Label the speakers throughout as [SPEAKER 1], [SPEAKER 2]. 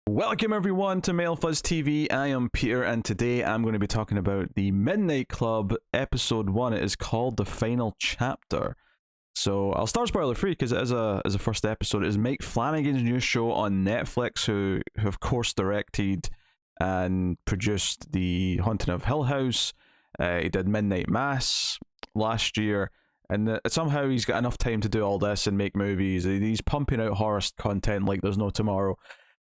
[SPEAKER 1] Welcome everyone to Male Fuzz TV. I am Peter, and today I'm going to be talking about the Midnight Club episode 1. It is called The Final Chapter. So I'll start spoiler free because it is a first episode. It is Mike Flanagan's new show on Netflix, who of course directed and produced The Haunting of Hill House. He did Midnight Mass last year, and somehow he's got enough time to do all this and make movies. He's pumping out horror content like there's no tomorrow.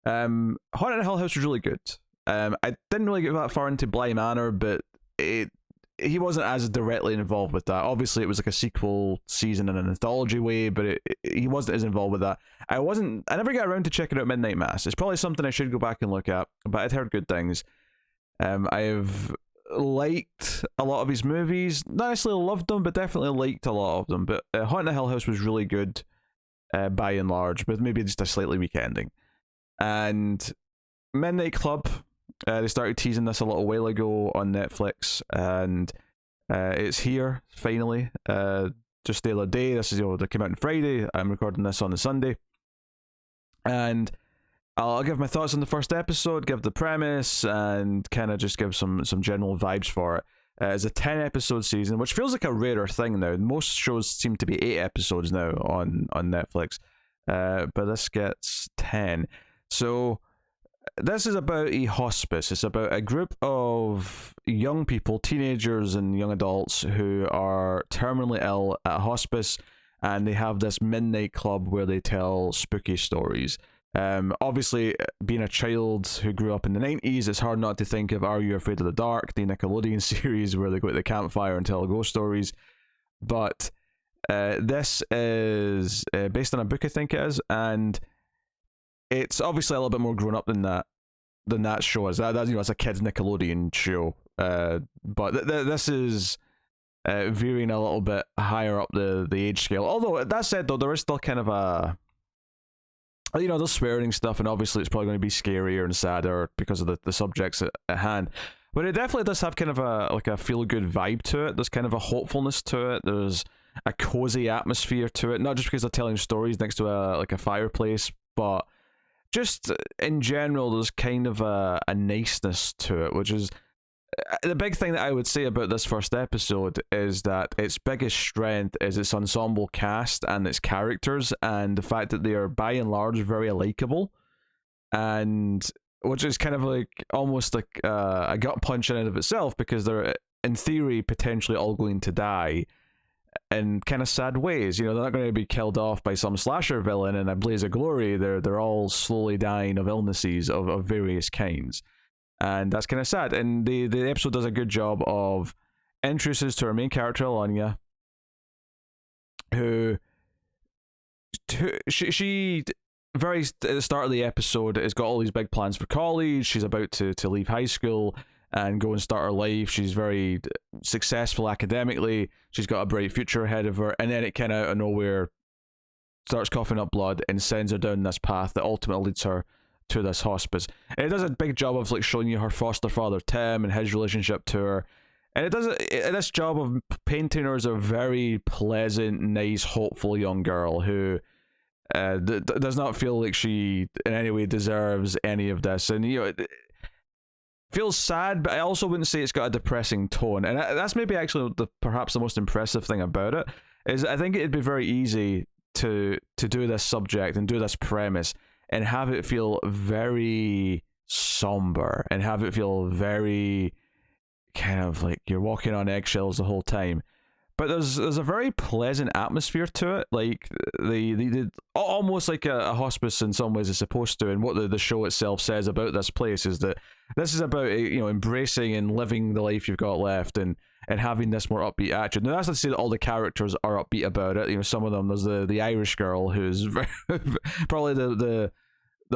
[SPEAKER 1] Haunting of Hill House was really good. I didn't really get that far into Bly Manor, but he wasn't as directly involved with that. Obviously, it was like a sequel season in an anthology way, but he wasn't as involved with that. I never got around to checking out Midnight Mass. It's probably something I should go back and look at, but I'd heard good things. I've liked a lot of his movies. Not necessarily loved them, but definitely liked a lot of them. But Haunting of Hill House was really good, by and large, but maybe just a slightly weak ending. And Midnight Club, they started teasing this a little while ago on Netflix, and it's here finally. Just the other day. This is they came out on Friday. I'm recording this on the Sunday, and I'll give my thoughts on the first episode, give the premise, and kind of just give some general vibes for it. It's a 10-episode season, which feels like a rarer thing now. Most shows seem to be 8 episodes now on Netflix, but this gets 10. So this is about a hospice. It's about a group of young people, teenagers and young adults, who are terminally ill at a hospice, and they have this midnight club where they tell spooky stories. Obviously, being a child who grew up in the 90s, it's hard not to think of Are You Afraid of the Dark, the Nickelodeon series where they go to the campfire and tell ghost stories. But this is based on a book, I think it is, and it's obviously a little bit more grown up than that show is. That it's a kids Nickelodeon show, but this is veering a little bit higher up the age scale. Although that said, though, there is still kind of a there's swearing stuff, and obviously it's probably going to be scarier and sadder because of the subjects at hand. But it definitely does have kind of a feel good vibe to it. There's kind of a hopefulness to it. There's a cozy atmosphere to it, not just because they're telling stories next to a fireplace, but just in general, there's kind of a niceness to it, which is the big thing that I would say about this first episode is that its biggest strength is its ensemble cast and its characters, and the fact that they are by and large very likable, and which is kind of like almost like a gut punch in and of itself, because they're in theory potentially all going to die in kind of sad ways. They're not going to be killed off by some slasher villain in a blaze of glory. They're all slowly dying of illnesses of various kinds, and that's kind of sad. And the episode does a good job of introduces to our main character Alanya, who she very at the start of the episode has got all these big plans for college. She's about to leave high school and go and start her life. She's very successful academically. She's got a bright future ahead of her, and then it kind of out of nowhere starts coughing up blood and sends her down this path that ultimately leads her to this hospice. And it does a big job of showing you her foster father Tim and his relationship to her, and it does this job of painting her as a very pleasant, nice, hopeful young girl who does not feel like she in any way deserves any of this. And it feels sad, but I also wouldn't say it's got a depressing tone. And that's maybe actually perhaps the most impressive thing about it, is I think it'd be very easy to do this subject and do this premise and have it feel very somber and have it feel very kind of like you're walking on eggshells the whole time. But there's a very pleasant atmosphere to it, like the almost like a hospice in some ways is supposed to. And what the show itself says about this place is that this is about embracing and living the life you've got left, and having this more upbeat attitude. Now that's not to say that all the characters are upbeat about it. Some of them, there's the Irish girl who's very, probably the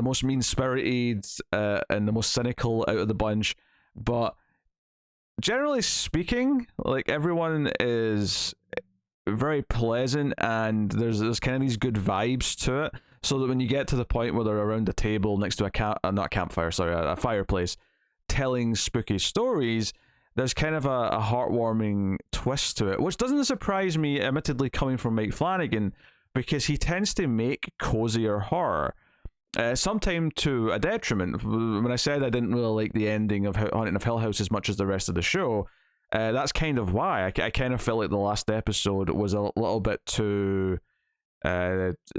[SPEAKER 1] most mean spirited and the most cynical out of the bunch, but generally speaking, like, everyone is very pleasant, and there's kind of these good vibes to it, so that when you get to the point where they're around a table next to a fireplace telling spooky stories, there's kind of a heartwarming twist to it, which doesn't surprise me, admittedly, coming from Mike Flanagan, because he tends to make cozier horror. sometimes to a detriment. When I said I didn't really like the ending of Haunting of Hill House as much as the rest of the show, that's kind of why. I kind of felt like the last episode was a little bit too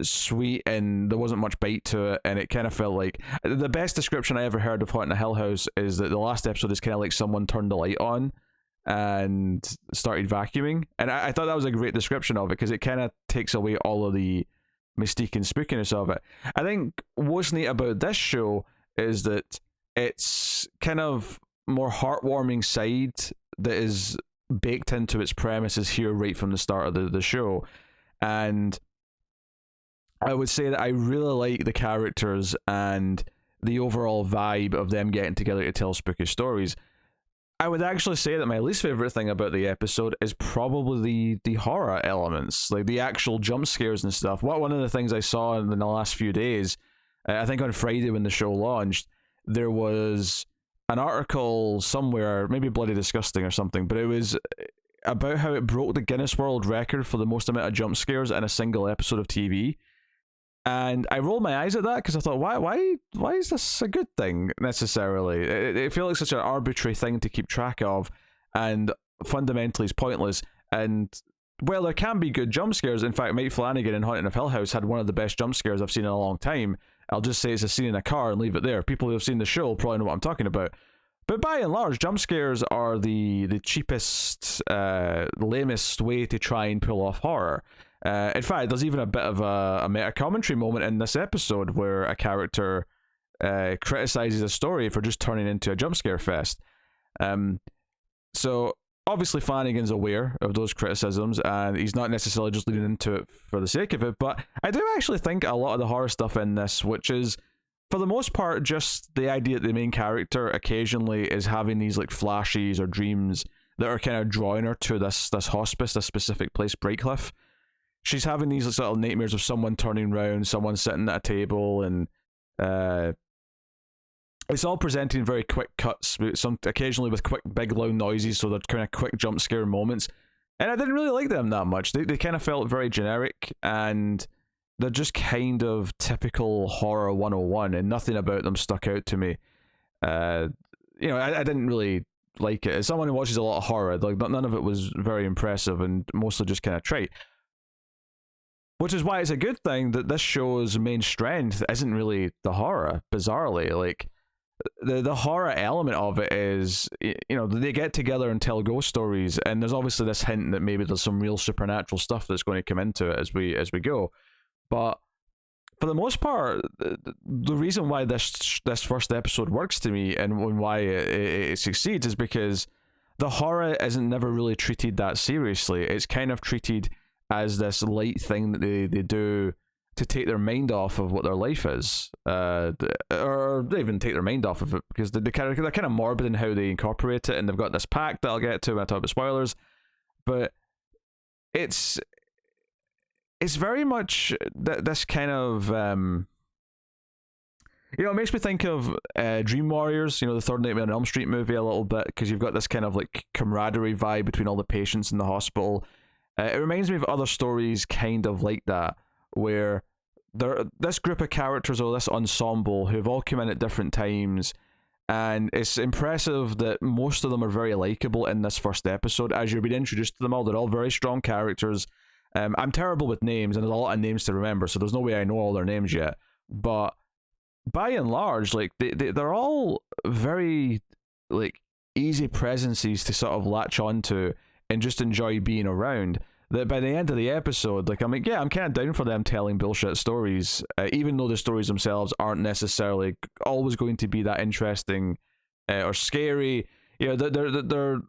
[SPEAKER 1] sweet, and there wasn't much bite to it, and it kind of felt like the best description I ever heard of Haunting of Hill House is that the last episode is kind of like someone turned the light on and started vacuuming, and I thought that was a great description of it, because it kind of takes away all of the mystique and spookiness of it. I think what's neat about this show is that it's kind of more heartwarming side that is baked into its premises here right from the start of the show. And I would say that I really like the characters and the overall vibe of them getting together to tell spooky stories. I would actually say that my least favorite thing about the episode is probably the horror elements, like the actual jump scares and stuff. One of the things I saw in the last few days, I think on Friday when the show launched, there was an article somewhere, maybe Bloody Disgusting or something, but it was about how it broke the Guinness World Record for the most amount of jump scares in a single episode of TV. And I rolled my eyes at that because I thought, why is this a good thing necessarily? It feels like such an arbitrary thing to keep track of, and fundamentally is pointless. And well, there can be good jump scares. In fact, Mike Flanagan in Haunting of Hill House had one of the best jump scares I've seen in a long time. I'll just say it's a scene in a car and leave it there. People who have seen the show probably know what I'm talking about. But by and large, jump scares are the cheapest, lamest way to try and pull off horror. In fact, there's even a bit of a meta-commentary moment in this episode where a character criticizes a story for just turning into a jump scare fest. So obviously Flanagan's aware of those criticisms, and he's not necessarily just leaning into it for the sake of it, but I do actually think a lot of the horror stuff in this, which is for the most part just the idea that the main character occasionally is having these like flashes or dreams that are kind of drawing her to this hospice, this specific place, Brightcliff. She's having these sort of nightmares of someone turning round, someone sitting at a table, and it's all presented in very quick cuts, some occasionally with quick, big, loud noises, so they're kind of quick jump scare moments. And I didn't really like them that much. They kind of felt very generic, and they're just kind of typical horror 101, and nothing about them stuck out to me. I didn't really like it. As someone who watches a lot of horror, like none of it was very impressive, and mostly just kind of trite. Which is why it's a good thing that this show's main strength isn't really the horror, bizarrely. Like, the horror element of it is, they get together and tell ghost stories, and there's obviously this hint that maybe there's some real supernatural stuff that's going to come into it as we go. But for the most part, the reason why this first episode works to me and why it succeeds is because the horror isn't never really treated that seriously. It's kind of treated as this light thing that they do to take their mind off of what their life is, or they even take their mind off of it, because they're kind of morbid in how they incorporate it, and they've got this pact that I'll get to when I talk about spoilers. But it's very much this kind of it makes me think of Dream Warriors, the Third Nightmare on Elm Street movie a little bit, because you've got this kind of like camaraderie vibe between all the patients in the hospital. It reminds me of other stories kind of like that, where this group of characters, or this ensemble, who've all come in at different times, and it's impressive that most of them are very likable in this first episode. As you're being introduced to them all, they're all very strong characters. I'm terrible with names, and there's a lot of names to remember, so there's no way I know all their names yet. But by and large, like they're all very like easy presences to sort of latch onto and just enjoy being around. That by the end of the episode, like I'm kind of down for them telling bullshit stories, even though the stories themselves aren't necessarily always going to be that interesting or scary. They're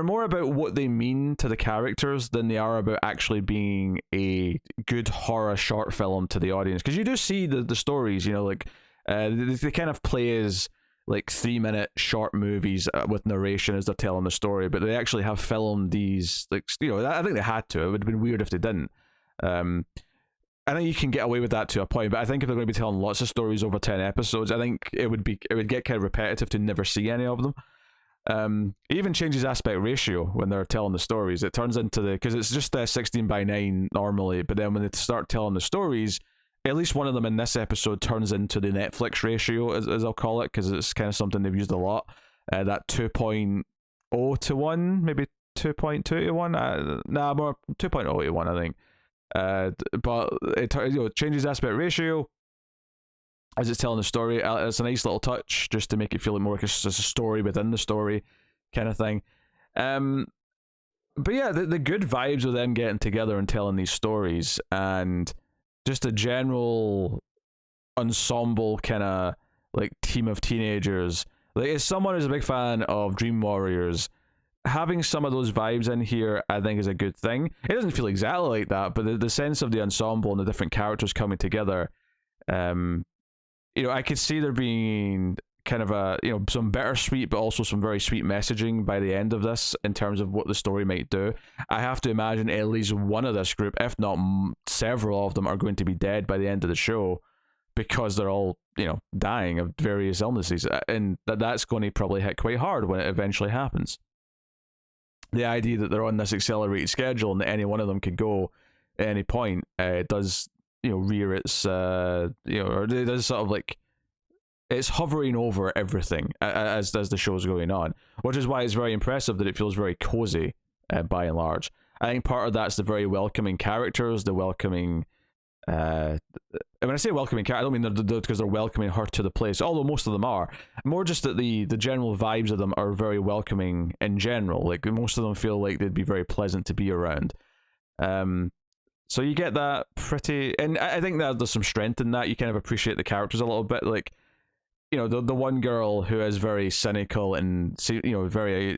[SPEAKER 1] more about what they mean to the characters than they are about actually being a good horror short film to the audience. Because you do see the stories, they kind of play as like 3-minute short movies with narration as they're telling the story, but they actually have filmed these, like, I think they had to. It would have been weird if they didn't. I think you can get away with that to a point, but I think if they're going to be telling lots of stories over 10 episodes, I think it would get kind of repetitive to never see any of them. It even changes aspect ratio when they're telling the stories. It turns into because it's just 16:9 normally, but then when they start telling the stories, at least one of them in this episode turns into the Netflix ratio, as I'll call it, because it's kind of something they've used a lot. That 2.0 to 1, maybe 2.2 to 1. Nah, more 2.0 to 1, I think. But it changes aspect ratio as it's telling the story. It's a nice little touch just to make it feel more like it's just a story within the story kind of thing. But yeah, the good vibes of them getting together and telling these stories, and just a general ensemble kind of like team of teenagers. Like, as someone who's a big fan of Dream Warriors, having some of those vibes in here, I think, is a good thing. It doesn't feel exactly like that, but the sense of the ensemble and the different characters coming together, I could see there being kind of a, some bittersweet but also some very sweet messaging by the end of this in terms of what the story might do. I have to imagine at least one of this group, if not several of them, are going to be dead by the end of the show, because they're all, dying of various illnesses, and that's going to probably hit quite hard when it eventually happens. The idea that they're on this accelerated schedule and that any one of them could go at any point, does, rear its, or it does sort of like, it's hovering over everything as the show's going on, which is why it's very impressive that it feels very cozy, by and large. I think part of that's the very welcoming characters, the welcoming, when I say welcoming character, I don't mean they're because they're welcoming her to the place, although most of them are. More just that the general vibes of them are very welcoming in general. Like, most of them feel like they'd be very pleasant to be around. So you get that pretty, and I think that there's some strength in that. You kind of appreciate the characters a little bit. Like, the one girl who is very cynical and, very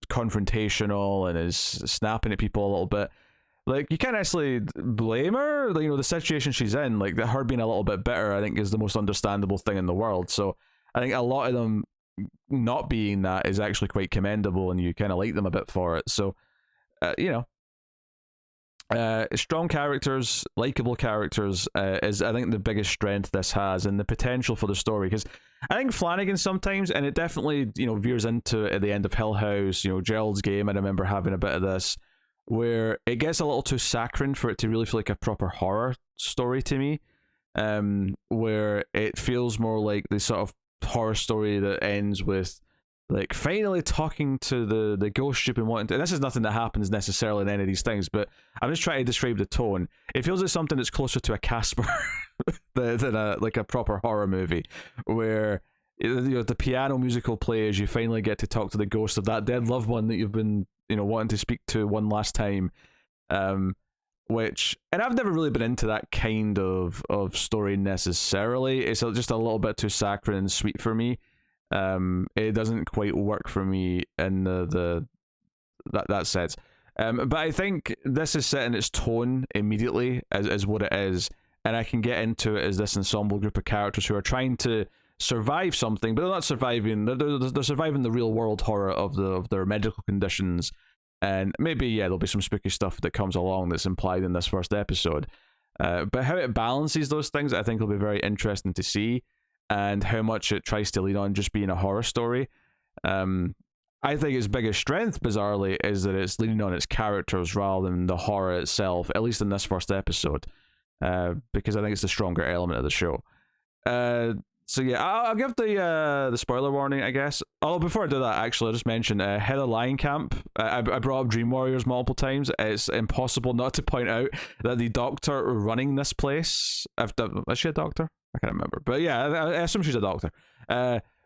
[SPEAKER 1] confrontational and is snapping at people a little bit. Like, you can't actually blame her. The situation she's in, like, her being a little bit bitter, I think, is the most understandable thing in the world. So I think a lot of them not being that is actually quite commendable, and you kind of like them a bit for it. So, strong characters, likable characters, is, I think, the biggest strength this has, and the potential for the story. Because I think Flanagan sometimes, and it definitely, veers into it at the end of Hill House, Gerald's Game, I remember having a bit of this, where it gets a little too saccharine for it to really feel like a proper horror story to me, where it feels more like the sort of horror story that ends with, like, finally talking to the ghost you've been wanting to. And this is nothing that happens necessarily in any of these things, but I'm just trying to describe the tone. It feels like something that's closer to a Casper than a proper horror movie, where the piano musical plays, you finally get to talk to the ghost of that dead loved one that you've been wanting to speak to one last time. Which, and I've never really been into that kind of story necessarily. It's just a little bit too saccharine and sweet for me. It doesn't quite work for me in that sense. But I think this is setting its tone immediately as what it is, and I can get into it as this ensemble group of characters who are trying to survive something, but they're not surviving. They're surviving the real world horror of their medical conditions, and maybe there'll be some spooky stuff that comes along that's implied in this first episode. But how it balances those things, I think, will be very interesting to see, and how much it tries to lean on just being a horror story. I think its biggest strength, bizarrely, is that it's leaning on its characters rather than the horror itself, at least in this first episode, because I think it's the stronger element of the show. So yeah, I'll give the spoiler warning, I guess. Oh, before I do that, actually, I'll just mention Heather Langenkamp. I brought up Dream Warriors multiple times. It's impossible not to point out that the doctor running this place, is she a doctor? I can't remember. But yeah, I assume she's a doctor.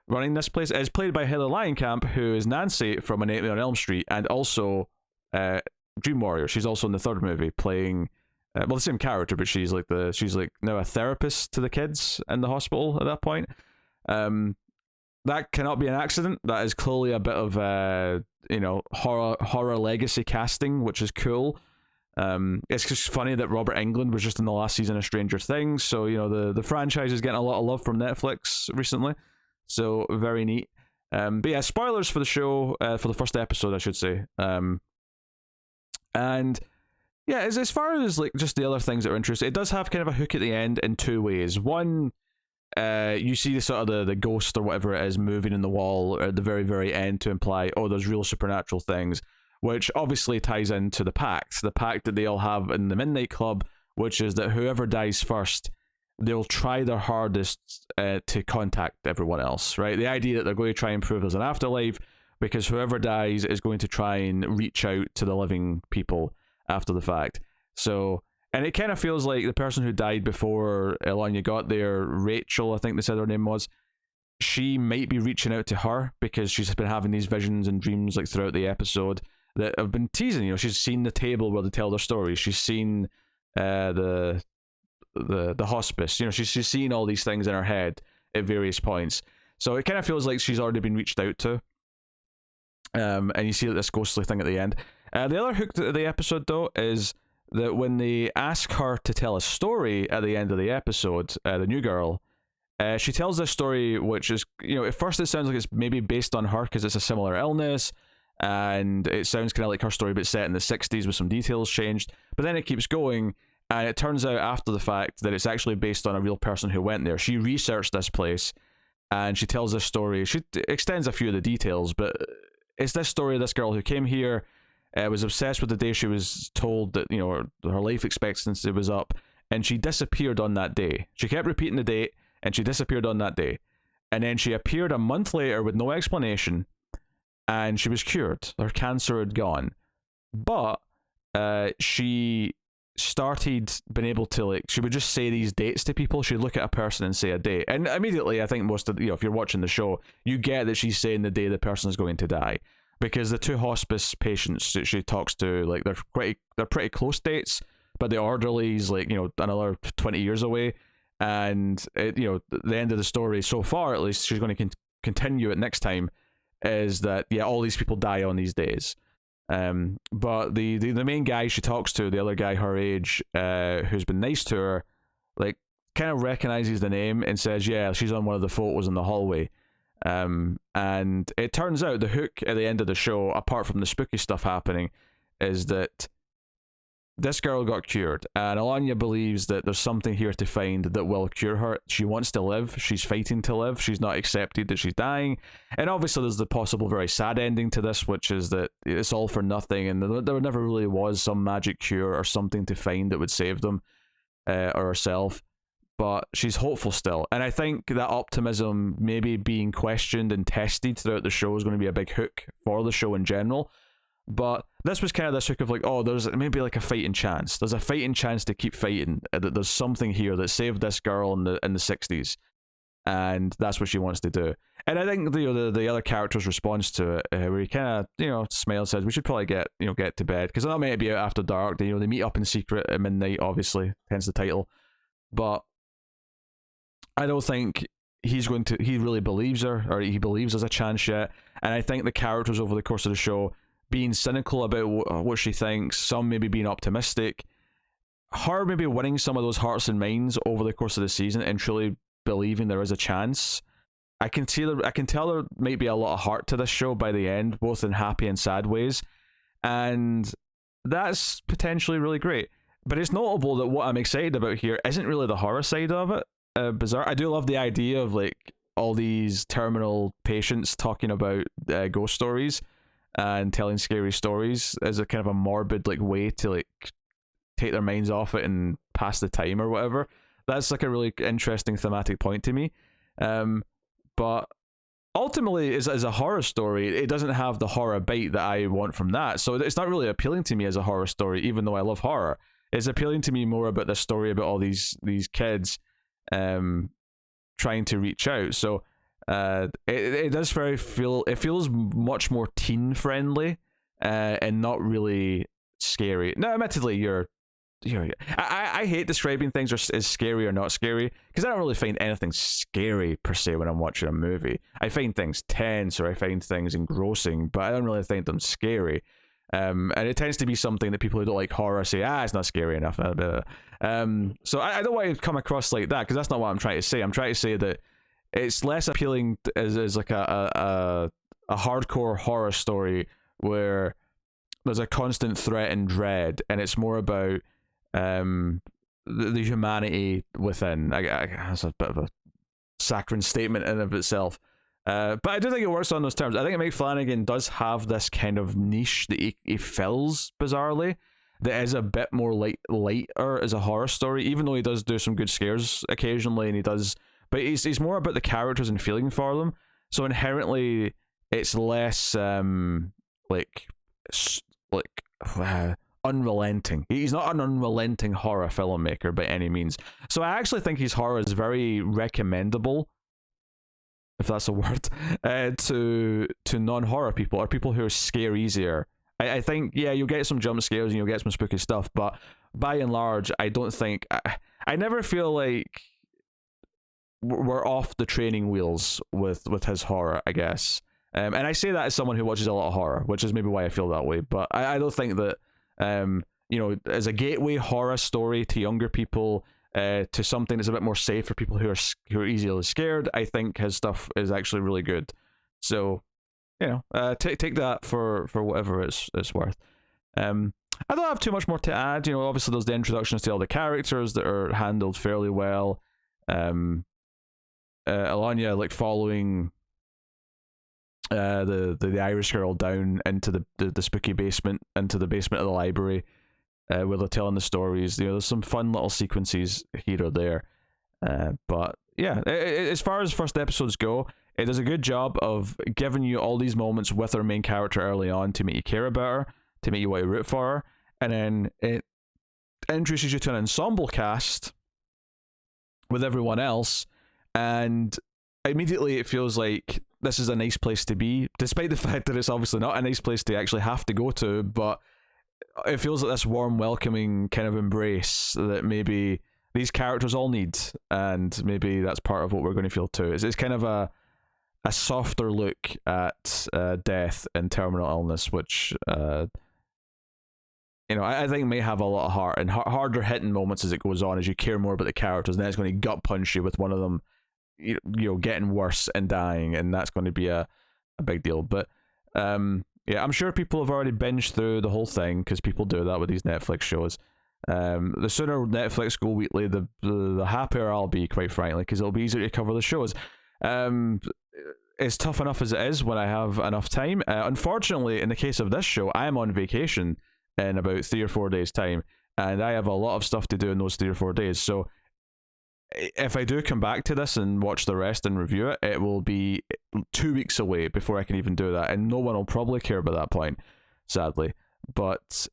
[SPEAKER 1] Running this place is played by Heather Langenkamp, who is Nancy from A Nightmare on Elm Street, and also Dream Warrior. She's also in the third movie playing... the same character, but she's like now a therapist to the kids in the hospital at that point. That cannot be an accident. That is clearly a bit of horror legacy casting, which is cool. It's just funny that Robert Englund was just in the last season of Stranger Things, so the franchise is getting a lot of love from Netflix recently. So very neat. But yeah, spoilers for the show, for the first episode, I should say. And yeah, as far as like just the other things that are interesting, it does have kind of a hook at the end in two ways. One, you see the sort of the ghost or whatever it is moving in the wall at the very, very end to imply, oh, there's real supernatural things, which obviously ties into the pact that they all have in the Midnight Club, which is that whoever dies first they'll try their hardest to contact everyone else, right? The idea that they're going to try and prove there's an afterlife because whoever dies is going to try and reach out to the living people after the fact. So, and it kind of feels like the person who died before Elanya got there, Rachel, I think they said her name was, she might be reaching out to her because she's been having these visions and dreams like throughout the episode that have been teasing. You know, she's seen the table where they tell their stories. She's seen the hospice. You know, she's seen all these things in her head at various points. So it kind of feels like she's already been reached out to. And you see this ghostly thing at the end. The other hook of the episode, though, is that when they ask her to tell a story at the end of the episode, the new girl, she tells this story, which is, you know, at first it sounds like it's maybe based on her because it's a similar illness, and it sounds kind of like her story, but set in the 60s with some details changed. But then it keeps going, and it turns out after the fact that it's actually based on a real person who went there. She researched this place, and she tells this story. She extends a few of the details, but it's this story of this girl who came here, was obsessed with the day she was told that, you know, her life expectancy was up, and she disappeared on that day. She kept repeating the date, and she disappeared on that day. And then she appeared a month later with no explanation, and she was cured. Her cancer had gone. But she started being able to, like, she would just say these dates to people. She'd look at a person and say a date. And immediately, I think most of, you know, if you're watching the show, you get that she's saying the day the person is going to die. Because the two hospice patients that she talks to, like, they're pretty close dates, but the orderly's, like, you know, another 20 years away. And it, you know, the end of the story so far, at least, she's going to continue it next time, is that, yeah, all these people die on these days. But the main guy she talks to, the other guy her age, who's been nice to her, like, kind of recognizes the name and says, yeah, she's on one of the photos in the hallway. And it turns out the hook at the end of the show, apart from the spooky stuff happening, is that this girl got cured, and Alanya believes that there's something here to find that will cure her. She wants to live. She's fighting to live. She's not accepted that she's dying. And obviously there's the possible very sad ending to this, which is that it's all for nothing, and there never really was some magic cure or something to find that would save them, or herself. But she's hopeful still. And I think that optimism maybe being questioned and tested throughout the show is going to be a big hook for the show in general. But this was kind of this hook of like, oh, there's maybe like a fighting chance. There's a fighting chance to keep fighting. That there's something here that saved this girl in the 60s, and that's what she wants to do. And I think the other character's response to it, where he kind of smiles, says we should probably get to bed because they're not meant to be out after dark. They meet up in secret at midnight, obviously, hence the title. But I don't think he really believes her, or he believes there's a chance yet. And I think the characters over the course of the show being cynical about what she thinks, some maybe being optimistic, her maybe winning some of those hearts and minds over the course of the season and truly believing there is a chance. I can tell there might be a lot of heart to this show by the end, both in happy and sad ways, and that's potentially really great. But it's notable that what I'm excited about here isn't really the horror side of it. Bizarre. I do love the idea of like all these terminal patients talking about ghost stories and telling scary stories as a kind of a morbid like way to like take their minds off it and pass the time or whatever. That's like a really interesting thematic point to me. But ultimately, as a horror story, it doesn't have the horror bite that I want from that. So it's not really appealing to me as a horror story, even though I love horror. It's appealing to me more about this story about all these kids trying to reach out. So it does it feels much more teen friendly and not really scary. Now, admittedly, I hate describing things as scary or not scary because I don't really find anything scary per se when I'm watching a movie. I find things tense or I find things engrossing, but I don't really find them scary. And it tends to be something that people who don't like horror say, it's not scary enough. So I don't want to come across like that because that's not what I'm trying to say. I'm trying to say that it's less appealing as like a hardcore horror story where there's a constant threat and dread, and it's more about the humanity within. That's a bit of a saccharine statement in and of itself. But I do think it works on those terms. I think Mike Flanagan does have this kind of niche that he fills bizarrely, that is a bit more lighter as a horror story, even though he does do some good scares occasionally, and he does, but he's more about the characters and feeling for them. So inherently, it's less like unrelenting. He's not an unrelenting horror filmmaker by any means. So I actually think his horror is very recommendable, if that's a word, to non-horror people, or people who are scare easier. I think, yeah, you'll get some jump scares and you'll get some spooky stuff, but by and large, I don't think... I never feel like we're off the training wheels with his horror, I guess. And I say that as someone who watches a lot of horror, which is maybe why I feel that way, but I don't think that, as a gateway horror story to younger people, to something that's a bit more safe for people who are easily scared, I think his stuff is actually really good. So, take that for whatever it's worth. I don't have too much more to add. Obviously there's the introductions to all the characters that are handled fairly well. Alanya, like, following the Irish girl down into the spooky basement, into the basement of the library, where they're telling the stories. There's some fun little sequences here or there, but yeah, as far as first episodes go, it does a good job of giving you all these moments with our main character early on to make you care about her, to make you want to root for her, and then it introduces you to an ensemble cast with everyone else, and immediately it feels like this is a nice place to be, despite the fact that it's obviously not a nice place to actually have to go to, but it feels like this warm, welcoming kind of embrace that maybe these characters all need, and maybe that's part of what we're going to feel too. It's kind of a softer look at death and terminal illness, which I think may have a lot of heart and harder hitting moments as it goes on, as you care more about the characters, and then it's going to gut punch you with one of them getting worse and dying, and that's going to be a big deal. But I'm sure people have already binged through the whole thing, because people do that with these Netflix shows. The sooner Netflix go weekly, the happier I'll be, quite frankly, because it'll be easier to cover the shows. It's tough enough as it is when I have enough time. Unfortunately, in the case of this show, I am on vacation in about 3 or 4 days' time, and I have a lot of stuff to do in those 3 or 4 days. So if I do come back to this and watch the rest and review it, it will be 2 weeks away before I can even do that, and no one will probably care by that point, sadly. But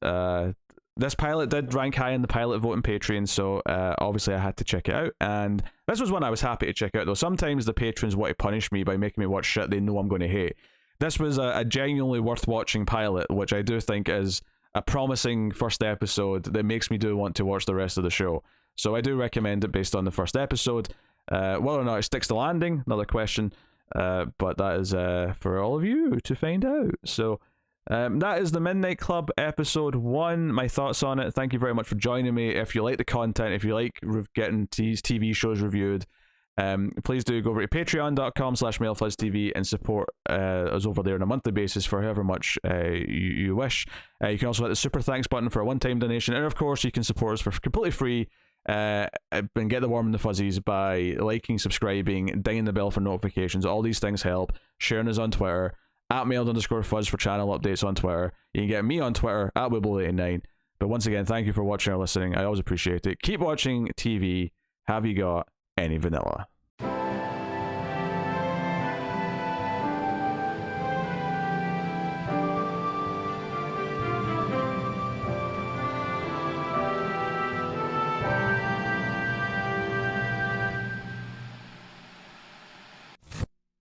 [SPEAKER 1] this pilot did rank high in the pilot vote in Patreon, so obviously I had to check it out, and this was one I was happy to check out, though sometimes the patrons want to punish me by making me watch shit they know I'm going to hate. This was a genuinely worth watching pilot, which I do think is a promising first episode that makes me do want to watch the rest of the show. So I do recommend it based on the first episode. Whether or not it sticks to landing, another question, but that is for all of you to find out. So that is the Midnight Club episode 1. My thoughts on it. Thank you very much for joining me. If you like the content, if you like getting these TV shows reviewed, please do go over to patreon.com/MailFuzzTV and support us over there on a monthly basis for however much you wish. You can also hit the super thanks button for a one-time donation, and of course you can support us for completely free and get the warm and the fuzzies by liking, subscribing, dinging the bell for notifications. All these things help. Sharing us on Twitter @mailed_fuzz for channel updates on Twitter. You can get me on Twitter @Wibble89. But once again, thank you for watching or listening. I always appreciate it. Keep watching TV. Have you got any vanilla?